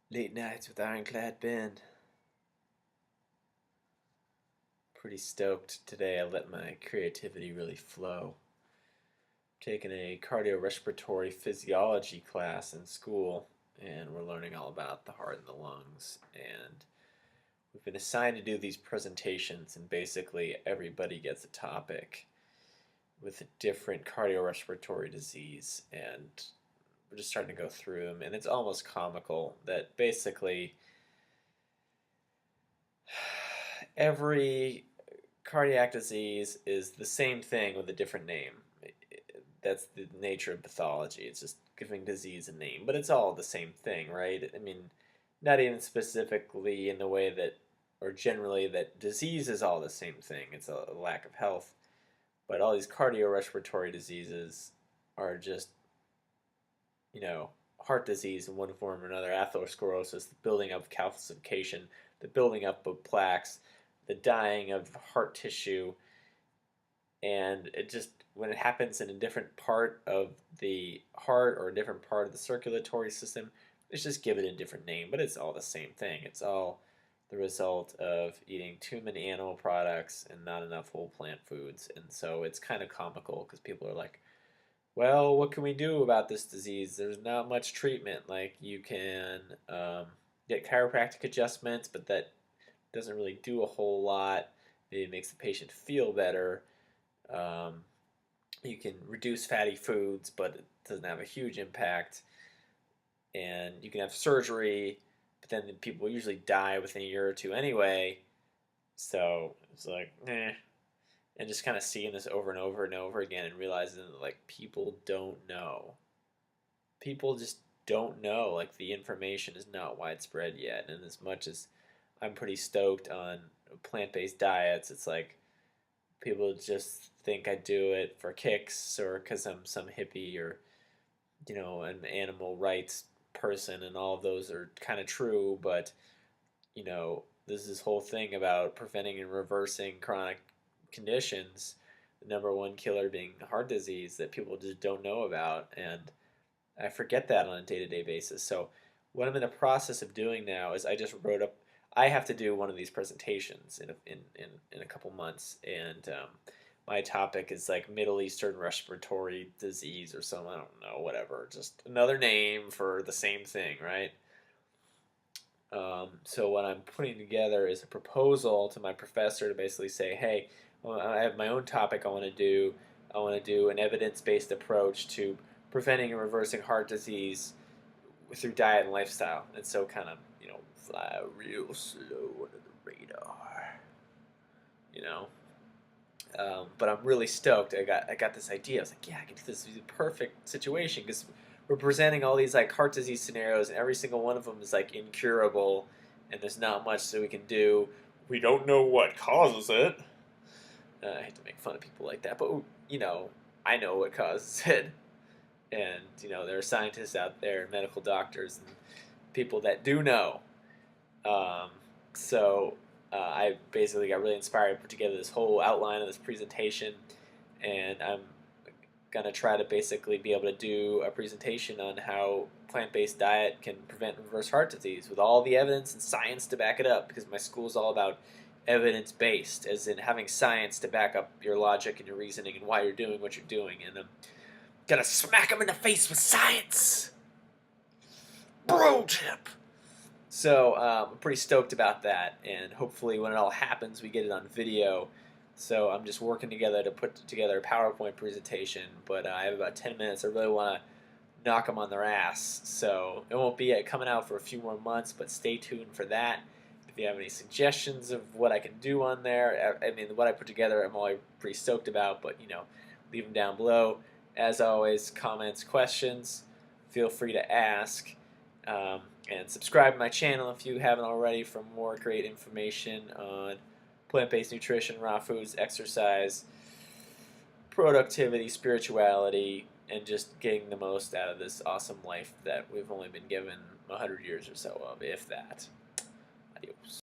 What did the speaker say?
Late nights with Ironclad Ben. Pretty stoked today. I let my creativity really flow. Taking a cardiorespiratory physiology class in school, and we're learning all about the heart and the lungs. And we've been assigned to do these presentations, and basically everybody gets a topic with a different cardiorespiratory disease. And we're just starting to go through them, and it's almost comical that basically every cardiac disease is the same thing with a different name. That's the nature of pathology. It's just giving disease a name, but it's all the same thing, right? I mean, not even specifically in the way that, or generally, that disease is all the same thing. It's a lack of health. But all these cardiorespiratory diseases are just, heart disease in one form or another, atherosclerosis, the building up of calcification, the building up of plaques, the dying of heart tissue, and it just, when it happens in a different part of the heart or a different part of the circulatory system, let's just give it a different name, but it's all the same thing. It's all the result of eating too many animal products and not enough whole plant foods. And so it's kind of comical because people are like, well, what can we do about this disease? There's not much treatment. Like, you can get chiropractic adjustments, but that doesn't really do a whole lot. Maybe it makes the patient feel better. You can reduce fatty foods, but it doesn't have a huge impact. And you can have surgery, but then people usually die within a year or two anyway. So it's like, eh. And just kind of seeing this over and over and over again and realizing that, like, people don't know. People just don't know. Like, the information is not widespread yet. And as much as I'm pretty stoked on plant-based diets, it's like people just think I do it for kicks or because I'm some hippie or, an animal rights person, and all of those are kind of true, but, there's this whole thing about preventing and reversing chronic conditions, the number one killer being heart disease, that people just don't know about, and I forget that on a day-to-day basis. So what I'm in the process of doing now is I just wrote up, I have to do one of these presentations in a couple months, and my topic is like Middle Eastern respiratory disease or something. I don't know, whatever. Just another name for the same thing, right? So what I'm putting together is a proposal to my professor to basically say, hey, I have my own topic I want to do. I want to do an evidence-based approach to preventing and reversing heart disease through diet and lifestyle. And so kind of, fly real slow under the radar, you know. But I'm really stoked. I got this idea. I was like, yeah, I can do this. This is a perfect situation because we're presenting all these like heart disease scenarios, and every single one of them is like incurable, and there's not much that we can do. We don't know what causes it. I hate to make fun of people like that, but I know what causes it, and there are scientists out there, medical doctors, and people that do know. Um, so I basically got really inspired to put together this whole outline of this presentation, and I'm gonna try to basically be able to do a presentation on how plant-based diet can prevent and reverse heart disease with all the evidence and science to back it up, because my school is all about evidence-based, as in having science to back up your logic and your reasoning and why you're doing what you're doing, and I'm gonna smack them in the face with science. Bro tip. So I'm pretty stoked about that, and hopefully when it all happens, we get it on video. So I'm just working together to put together a PowerPoint presentation, but I have about 10 minutes. I really want to knock them on their ass. So it won't be coming out for a few more months, but stay tuned for that. If you have any suggestions of what I can do on there, I mean, what I put together, I'm already pretty stoked about, but, leave them down below. As always, comments, questions, feel free to ask. And subscribe to my channel if you haven't already for more great information on plant-based nutrition, raw foods, exercise, productivity, spirituality, and just getting the most out of this awesome life that we've only been given 100 years or so of, if that. Adios.